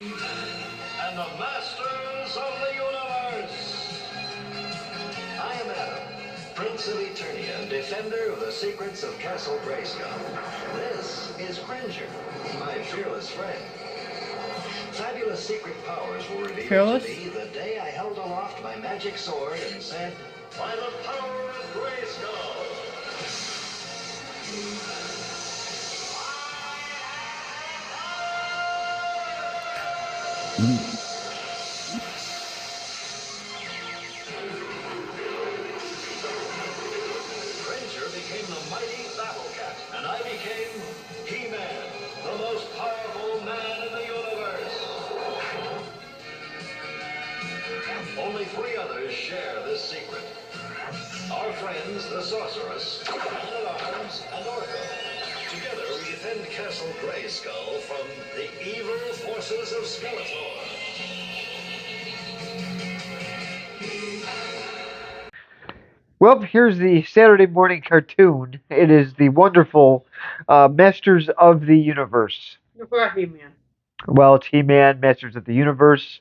And the Masters of the Universe. I am Adam, Prince of Eternia, defender of the secrets of Castle Grayskull. This is Cringer, my fearless friend. Fabulous secret powers were revealed Fearless? to me the day I held aloft my magic sword and said, "By the power of Grayskull!" Cringer became the mighty Battle Cat, and I became He-Man, the most powerful man in the universe. Only three others share this secret. Our friends, the Sorceress, Man-at-Arms, and Orko. Together we defend Castle Grayskull from the evil forces of Skeletor. Well, here's the Saturday morning cartoon. It is the wonderful Masters of the Universe. You forgot He-Man. Well, it's He-Man, Masters of the Universe,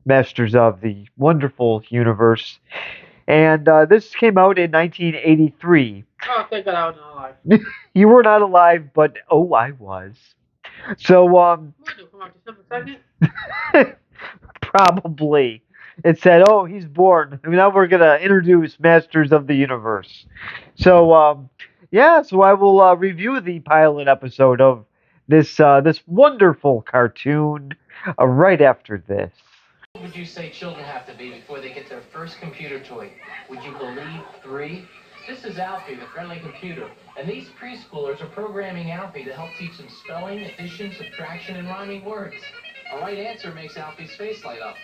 Masters of the Wonderful Universe. And this came out in 1983. Oh, thank God I was not alive. You were not alive, but oh, I was. So, What did it come out December 2nd? probably. It said, "Oh, he's born. Now we're gonna introduce Masters of the Universe." So, yeah. So I will review the pilot episode of this wonderful cartoon right after this. What would you say children have to be before they get their first computer toy? Would you believe 3? This is Alfie, the friendly computer, and these preschoolers are programming Alfie to help teach them spelling, addition, subtraction, and rhyming words. A right answer makes Alfie's face light up.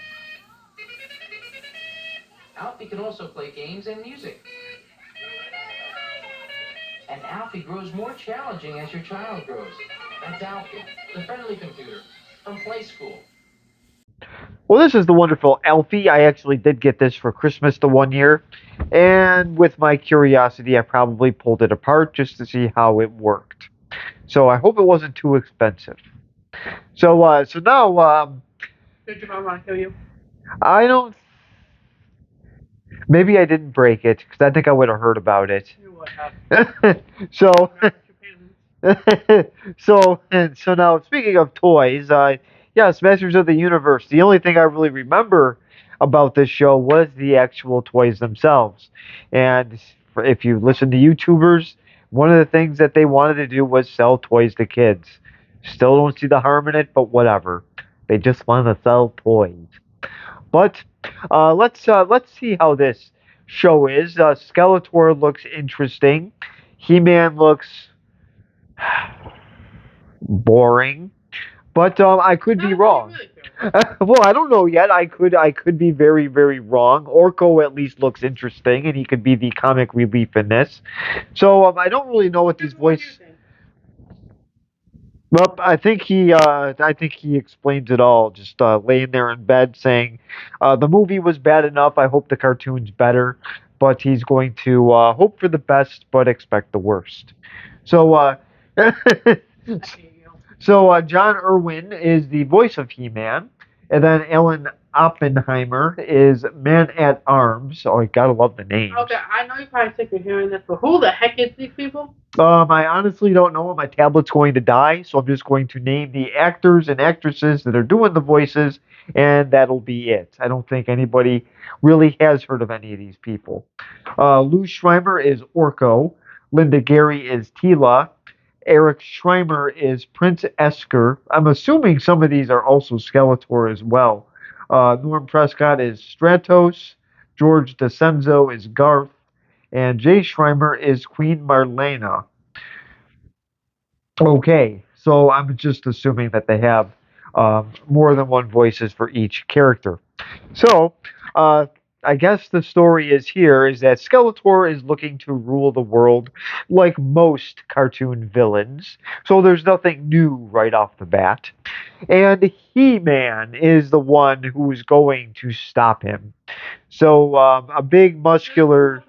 Alfie can also play games and music. And Alfie grows more challenging as your child grows. That's Alfie, the friendly computer, from Play School. Well, this is the wonderful Alfie. I actually did get this for Christmas the one year, and with my curiosity, I probably pulled it apart just to see how it worked. So I hope it wasn't too expensive. So now, Did your mom want to kill you? I don't. Maybe I didn't break it because I think I would have heard about it. You would have. so, Not your parents. so now speaking of toys, yes, Masters of the Universe. The only thing I really remember about this show was the actual toys themselves. And if you listen to YouTubers, one of the things that they wanted to do was sell toys to kids. Still don't see the harm in it, but whatever. They just want to sell toys. But let's see how this show is. Skeletor looks interesting. He-Man looks boring, but I could be wrong. Well, I don't know yet. I could be very very wrong. Orko at least looks interesting, and he could be the comic relief in this. So I don't really know what these voices. Well, I think he explains it all. Just laying there in bed saying, "The movie was bad enough. I hope the cartoon's better." But he's going to hope for the best, but expect the worst. So, so John Irwin is the voice of He-Man, and then Alan Oppenheimer is Man at Arms. Oh, I gotta love the names. Okay, I know you're probably sick of hearing this, but who the heck is these people? I honestly don't know when my tablet's going to die, so I'm just going to name the actors and actresses that are doing the voices, and that'll be it. I don't think anybody really has heard of any of these people. Lou Schreiber is Orko. Linda Gary is Tila. Eric Schreiber is Prince Esker. I'm assuming some of these are also Skeletor as well. Norm Prescott is Stratos. George DeCenzo is Garth. And Jay Schreiber is Queen Marlena. Okay, so I'm just assuming that they have more than one voices for each character. So, uh, I guess the story is here is that Skeletor is looking to rule the world like most cartoon villains. So there's nothing new right off the bat. And He-Man is the one who's going to stop him. So a big muscular.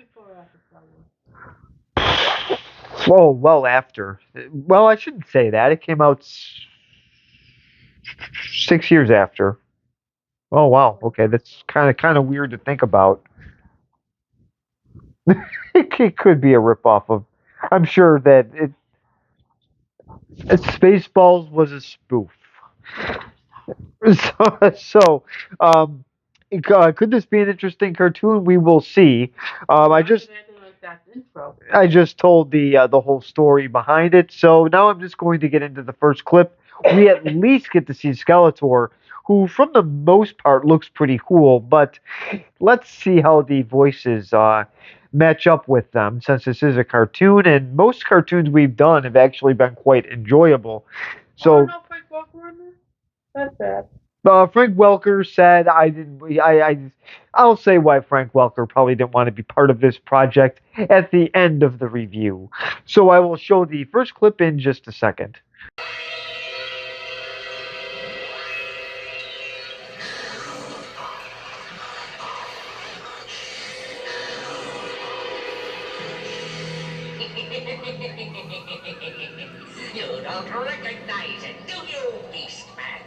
Oh, well, after. Well, I shouldn't say that. It came out 6 years after. Oh wow. Okay, that's kind of weird to think about. It could be a ripoff of. I'm sure that Spaceballs was a spoof. So, um, could this be an interesting cartoon? We will see. I just Anything like that intro. I just told the whole story behind it. So now I'm just going to get into the first clip. We at least get to see Skeletor, who, from the most part, looks pretty cool. But let's see how the voices match up with them, since this is a cartoon, and most cartoons we've done have actually been quite enjoyable. Oh So no, Frank Walker in there. That's bad. Frank Welker said I didn't. I'll say why Frank Welker probably didn't want to be part of this project at the end of the review. So I will show the first clip in just a second. You don't recognize it, do you, Beast Man?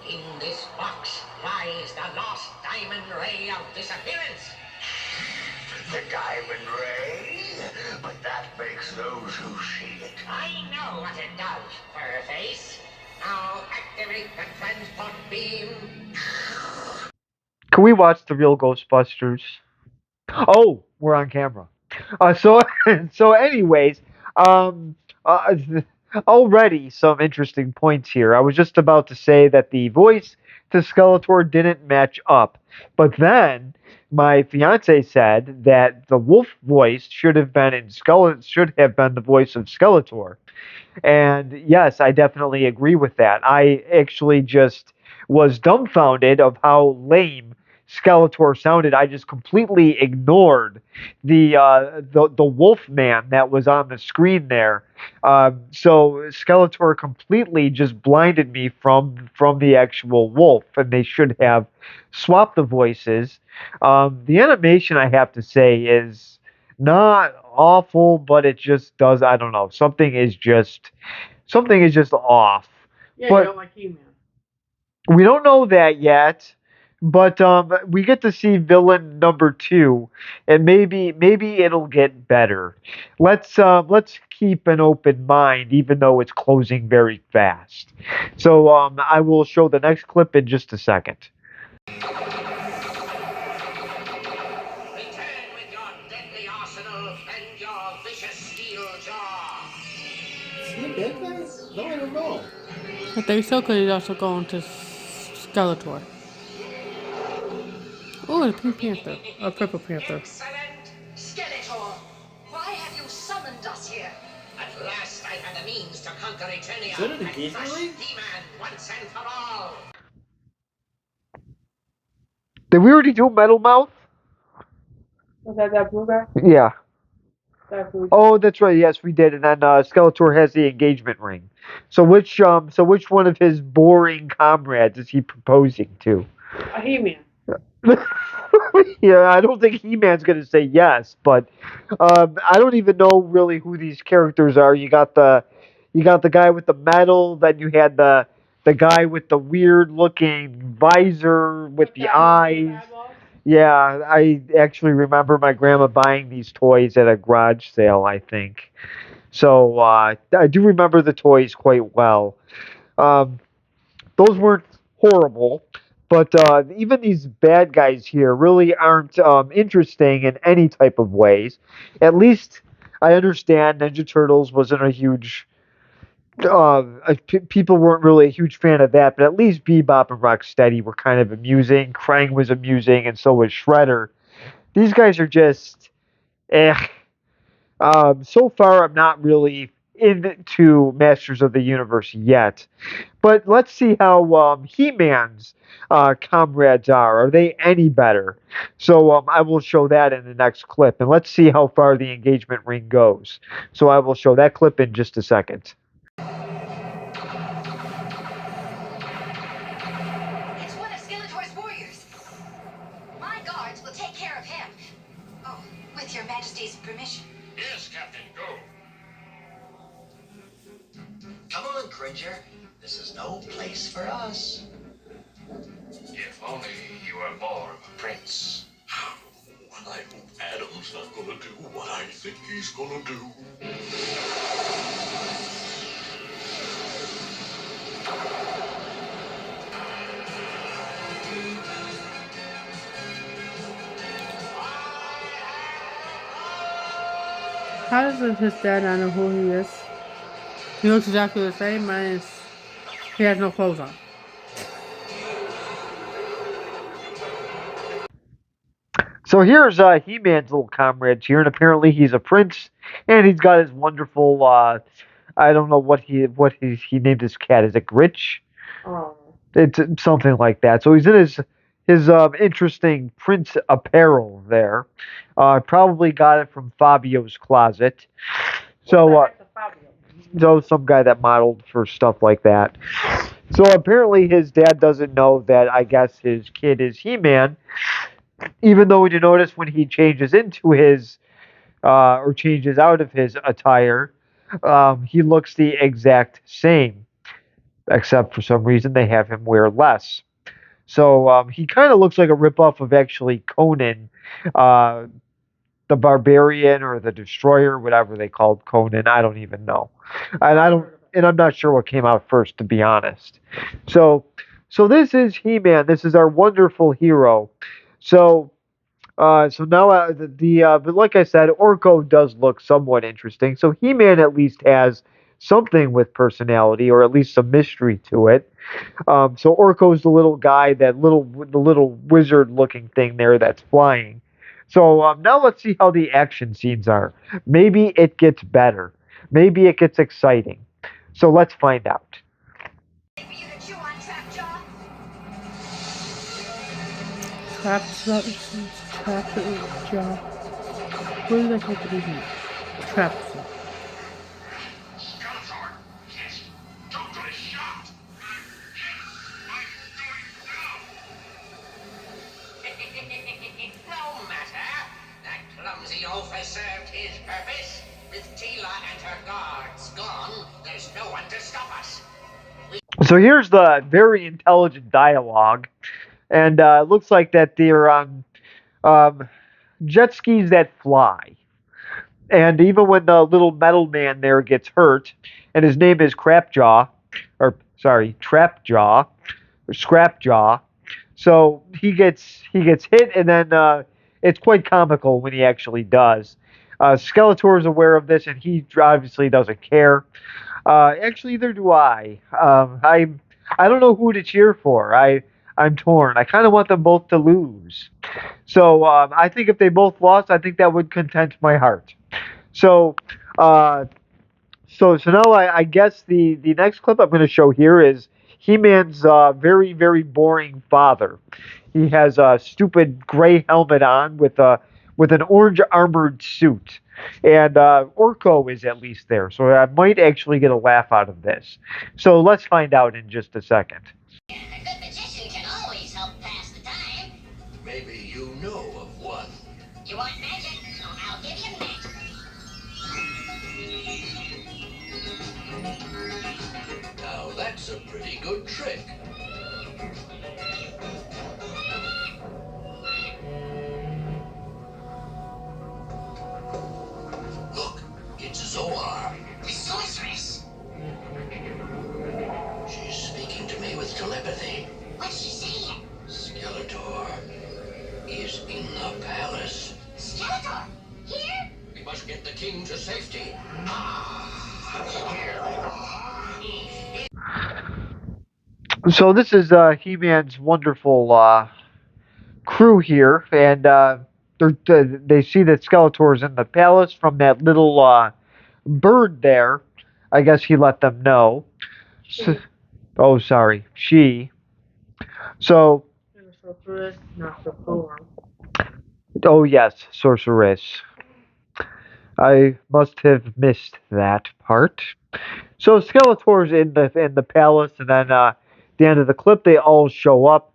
In this box lies the lost diamond ray of disappearance. The Diamond Ray? But that makes those who see it. I know what it does, Furface. Now activate the transport beam. Can we watch the real Ghostbusters? Oh, we're on camera. So so anyways, um, uh, already some interesting points here. I was just about to say that the voice to Skeletor didn't match up, but then my fiance said that the wolf voice should have been the voice of Skeletor. And yes, I definitely agree with that. I actually just was dumbfounded of how lame Skeletor sounded. I just completely ignored the Wolf Man that was on the screen there. So Skeletor completely just blinded me from the actual wolf, and they should have swapped the voices. The animation, I have to say, is not awful, but it just does. I don't know. Something is just off. Yeah, you But don't like He-Man. we don't know that yet. But we get to see villain number two, and maybe it'll get better. Let's keep an open mind, even though it's closing very fast. So I will show the next clip in just a second. Return with your deadly arsenal and your vicious steel jaw. Is he a bad guy? No, I don't know. I think so, because he's also going to Skeletor. Oh, a Pink Panther. A Purple Panther. Excellent. Skeletor, why have you summoned us here? At last I had the means to conquer Eternia Is that an and engagement crush ring? He-Man once and for all. Did we already do Metal Mouth? Was that blue guy? Yeah. That's who. Oh, that's right. Yes, we did. And then Skeletor has the engagement ring. So which one of his boring comrades is he proposing to? A He-Man. Yeah, I don't think He-Man's gonna say yes, but I don't even know really who these characters are. You got the guy with the medal, then you had the guy with the weird looking visor with the eyes. Yeah, I actually remember my grandma buying these toys at a garage sale, I think. So I do remember the toys quite well. Um, those weren't horrible, but even these bad guys here really aren't interesting in any type of ways. At least I understand Ninja Turtles wasn't a huge. People weren't really a huge fan of that, but at least Bebop and Rocksteady were kind of amusing. Krang was amusing, and so was Shredder. These guys are just, eh. So far, I'm not really into Masters of the Universe yet. But let's see how He-Man's comrades are. Are they any better? So I will show that in the next clip. And let's see how far the engagement ring goes. So I will show that clip in just a second. It's one of Skeletor's warriors. My guards will take care of him. Oh, with your Majesty's permission. Yes, Captain, go. Come on, Cringer. The This is no place for us. If only you were more of a prince. And I hope Adam's not gonna do what I think he's gonna do. How does his dad not know who he is? He looks exactly the same, minus he has no clothes on. So here's He-Man's little comrades here, and apparently he's a prince, and he's got his wonderful. I don't know what he named his cat. Is it Gritch? Oh. It's something like that. So he's in his interesting prince apparel there. Probably got it from Fabio's closet. So some guy that modeled for stuff like that. So apparently his dad doesn't know that I guess his kid is He-Man, even though you notice when he changes into his or changes out of his attire, he looks the exact same, except for some reason they have him wear less. So he kind of looks like a ripoff of actually Conan, the Barbarian or the Destroyer, whatever they called Conan. I don't even know, and I'm not sure what came out first, to be honest. So this is He-Man. This is our wonderful hero. So now but like I said, Orko does look somewhat interesting. So He-Man at least has something with personality, or at least some mystery to it. So Orko's the little guy, the little wizard-looking thing there that's flying. So now let's see how the action scenes are. Maybe it gets better. Maybe it gets exciting. So let's find out. For you to chew on, Trapjaw. Trapjaw. Where did I take it even? Trapjaw. Skeletor! Yes! Don't get shot! No matter. That clumsy oaf has served his purpose. With Tila and her guards gone, there's no one to stop us. So here's the very intelligent dialogue, and it looks like that they're on jet skis that fly. And even when the little metal man there gets hurt, and his name is Trapjaw, or Scrapjaw, so he gets hit, and then it's quite comical when he actually does. Skeletor is aware of this, and he obviously doesn't care. Actually, neither do I. I don't know who to cheer for. I'm torn. I kind of want them both to lose. So I think if they both lost, I think that would content my heart. So now I guess the next clip I'm going to show here is He-Man's very, very boring father. He has a stupid gray helmet on with an orange armored suit. And Orko is at least there, so I might actually get a laugh out of this. So let's find out in just a second. A good magician can always help pass the time. Maybe you know of one. You want magic? I'll give you magic. Now that's a pretty good trick. Look, it's Zoar. The sorceress. She's speaking to me with telepathy. What's she saying? Skeletor is in the palace. Skeletor! Here? We must get the king to safety. So this is He-Man's wonderful crew here, and they see that Skeletor's in the palace from that little bird there. I guess he let them know. Oh, sorry, she. So. Not the four. Oh yes, sorceress. I must have missed that part. So Skeletor's in the palace, and then at the end of the clip, they all show up.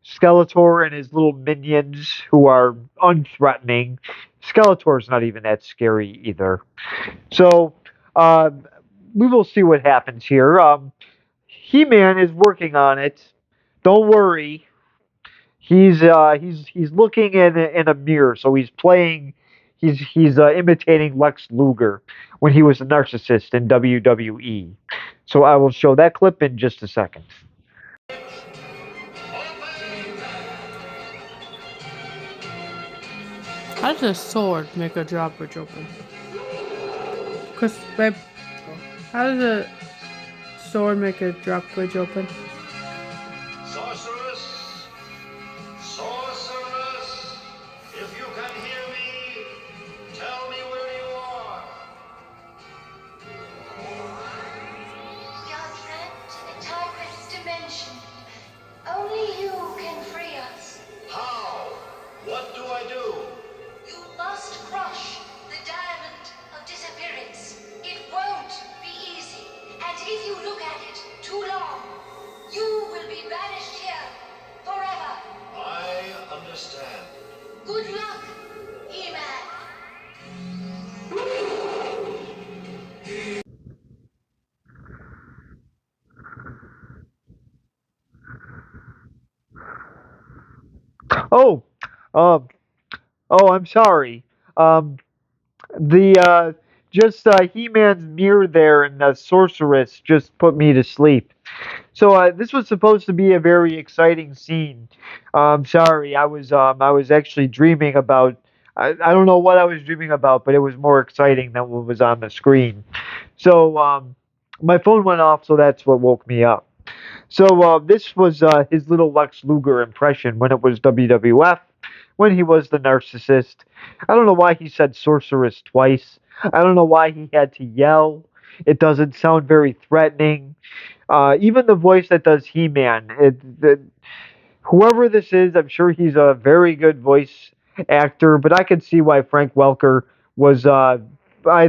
Skeletor and his little minions, who are unthreatening. Skeletor's not even that scary either. So we will see what happens here. He-Man is working on it. Don't worry. He's looking in a mirror, so he's playing. He's imitating Lex Luger when he was a narcissist in WWE. So I will show that clip in just a second. How does a sword make a drawbridge open? Cause, babe, how does a sword make a drawbridge open? Sorceress! Sorceress! If you can hear me, tell me where you are. We are trapped in a timeless dimension. Only you can free us. How? What do I do? You must crush the diamond of disappearance. It won't be easy. And if you look at it too long, you will be banished here forever. I understand. Good luck, He-Man. Oh, um, oh, I'm sorry. The just He-Man's mirror there and the sorceress just put me to sleep. So this was supposed to be a very exciting scene. Sorry, I was actually dreaming about. I don't know what I was dreaming about, but it was more exciting than what was on the screen. So my phone went off, so that's what woke me up. So this was his little Lex Luger impression when it was WWF, when he was the narcissist. I don't know why he said sorceress twice. I don't know why he had to yell. It doesn't sound very threatening. Even the voice that does He-Man, whoever this is, I'm sure he's a very good voice actor, but I can see why Frank Welker was. I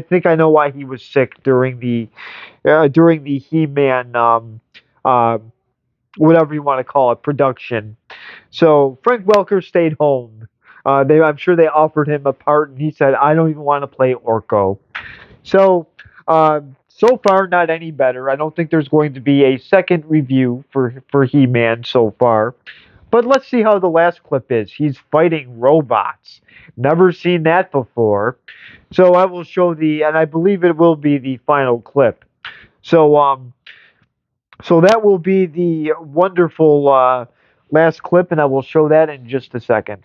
think I know why he was sick during the He-Man uh, whatever you want to call it production. So Frank Welker stayed home. I'm sure they offered him a part, and he said, "I don't even want to play Orko." So, so far, not any better. I don't think there's going to be a second review for He-Man so far. But let's see how the last clip is. He's fighting robots. Never seen that before. So I will show and I believe it will be the final clip. So, so that will be the wonderful last clip, and I will show that in just a second.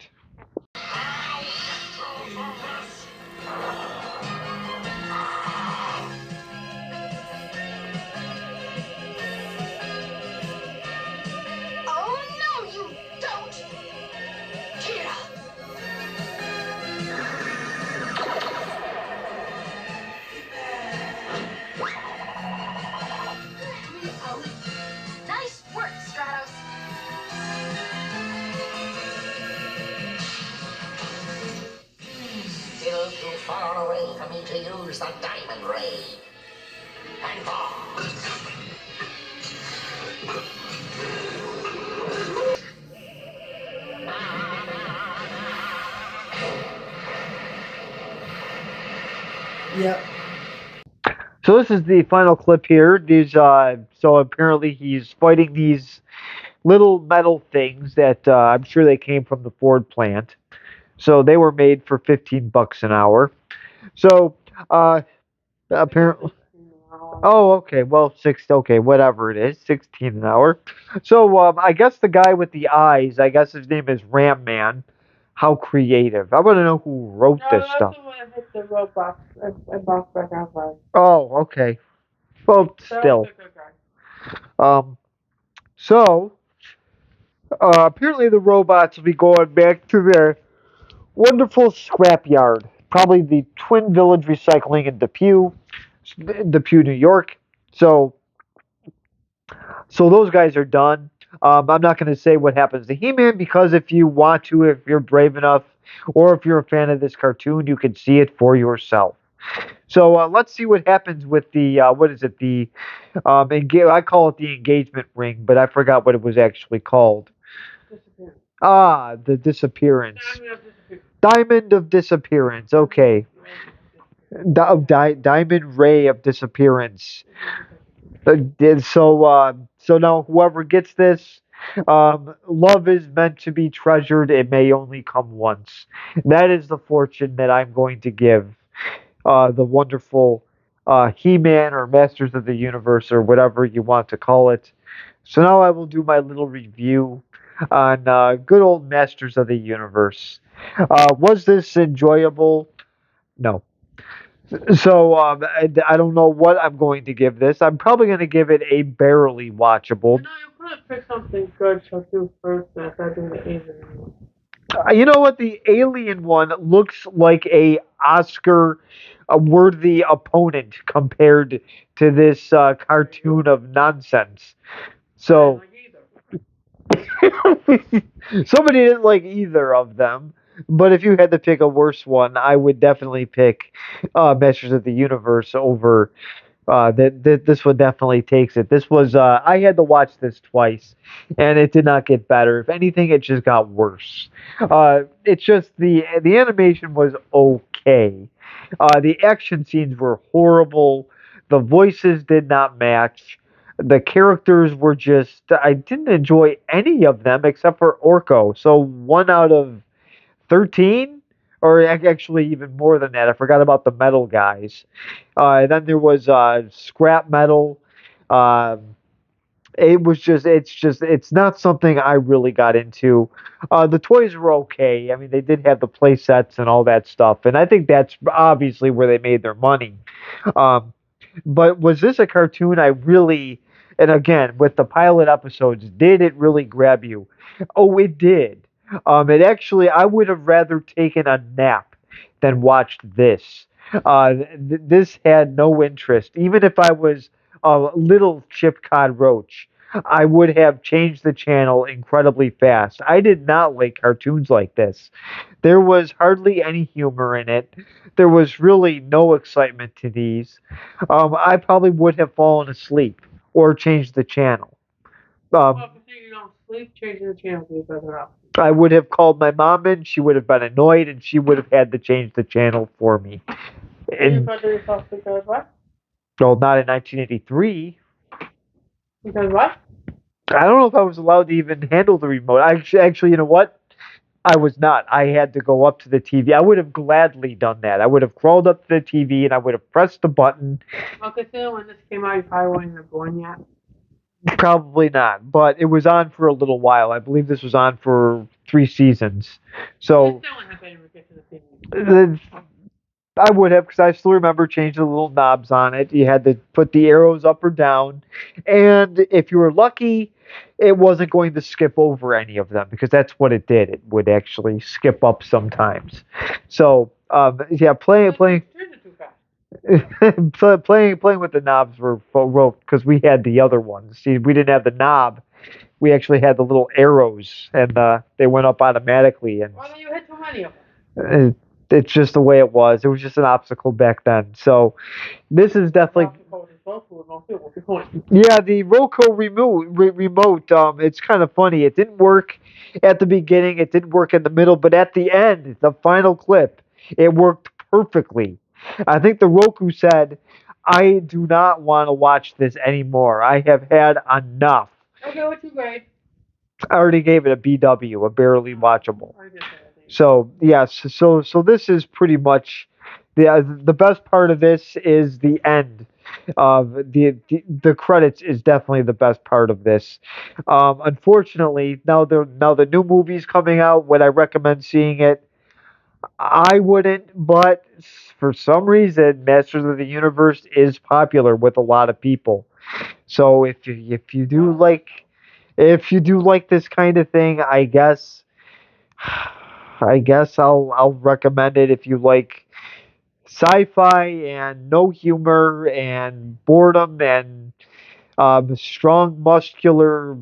Oh, no, you don't! Kira! Nice work, Stratos. Still too far away for me to use the diamond ray. And fall. Yep. So this is the final clip here. So apparently he's fighting these little metal things that I'm sure they came from the Ford plant. So they were made for $15 an hour. So apparently. Oh, okay. Well, okay, whatever it is, 16 an hour. So, I guess the guy with the eyes, I guess his name is Ram Man. How creative! I want to know who wrote No, this that's stuff. the one that hit the roadblocks. I bounced back outside. Oh, okay. Well, still. So, apparently the robots will be going back to their wonderful scrapyard, probably the Twin Village Recycling in Depew, New York. So those guys are done. I'm not going to say what happens to He-Man because if you want to, if you're brave enough, or if you're a fan of this cartoon, you can see it for yourself. So let's see what happens with the what is it? I call it the engagement ring, but I forgot what it was actually called. The disappearance. Diamond of disappearance. Okay. Diamond ray of disappearance. So now whoever gets this, love is meant to be treasured. It may only come once. That is the fortune that I'm going to give the wonderful He-Man or Masters of the Universe or whatever you want to call it. So now I will do my little review on good old Masters of the Universe. Was this enjoyable? No. So I don't know what I'm going to give this. I'm probably going to give it a barely watchable. No, you could have picked something good to do first instead of doing the Asian one. You know what? The Alien one looks like a Oscar worthy opponent compared to this cartoon of nonsense. So somebody didn't like either of them. But if you had to pick a worse one, I would definitely pick Masters of the Universe over. This one definitely takes it. This was I had to watch this twice, and it did not get better. If anything, it just got worse. It's just the animation was okay. The action scenes were horrible. The voices did not match. The characters were just I didn't enjoy any of them except for Orko. So 1 out of 13, or actually even more than that. I forgot about the metal guys. Then there was scrap metal. Um it's not something I really got into. The toys were okay. I mean, they did have the play sets and all that stuff, and I think that's obviously where they made their money. Um, but was this a cartoon I really, and again, with the pilot episodes, did it really grab you? Oh, it did. It actually, I would have rather taken a nap than watched this. This had no interest. Even if I was a little Chip Cod Roach, I would have changed the channel incredibly fast. I did not like cartoons like this. There was hardly any humor in it. There was really no excitement to these. I probably would have fallen asleep or changed the channel. Well, Um, if you don't sleep, changing the channel will be better out. I would have called my mom in. She would have been annoyed, and she would have had to change the channel for me. You And could do yourself because what? well, not in 1983. Because what? I don't know if I was allowed to even handle the remote. Actually, you know what? I was not. I had to go up to the TV. I would have gladly done that. I would have crawled up to the TV and I would have pressed the button. Well, considering when this came out, you probably wouldn't have born yet. Probably not, but it was on for a little while. I believe this was on for 3 seasons. You So still wouldn't have been able to get to the TV. I would have, because I still remember changing the little knobs on it. You had to put the arrows up or down, and if you were lucky, it wasn't going to skip over any of them because that's what it did. It would actually skip up sometimes. So yeah, playing Turns it too fast. playing with the knobs were rope because we had the other ones. See, we didn't have the knob. We actually had the little arrows, and they went up automatically. And Why don't you hit too many of them? it's just the way it was. It was just an obstacle back then. So this is definitely. Yeah, the Roku remote. It's kind of funny. It didn't work at the beginning. It didn't work in the middle, but at the end, the final clip, it worked perfectly. I think the Roku said, "I do not want to watch this anymore. I have had enough." Okay, what you grade? I already gave it a BW, a barely watchable. I did that, I think. So yes, so this is pretty much the best part of this is the end. The credits is definitely the best part of this. Unfortunately, now the new movie's coming out. Would I recommend seeing it? I wouldn't, but for some reason, Masters of the Universe is popular with a lot of people. So if you do like this kind of thing, I guess I'll recommend it if you like sci-fi and no humor and boredom and strong muscular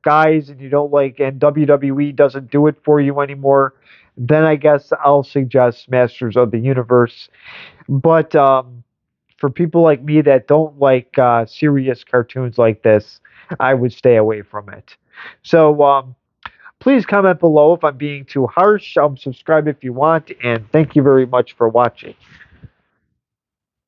guys and you don't like and WWE doesn't do it for you anymore, then I guess I'll suggest Masters of the Universe. But for people like me that don't like serious cartoons like this, I would stay away from it. So please comment below if I'm being too harsh. Subscribe if you want, and thank you very much for watching.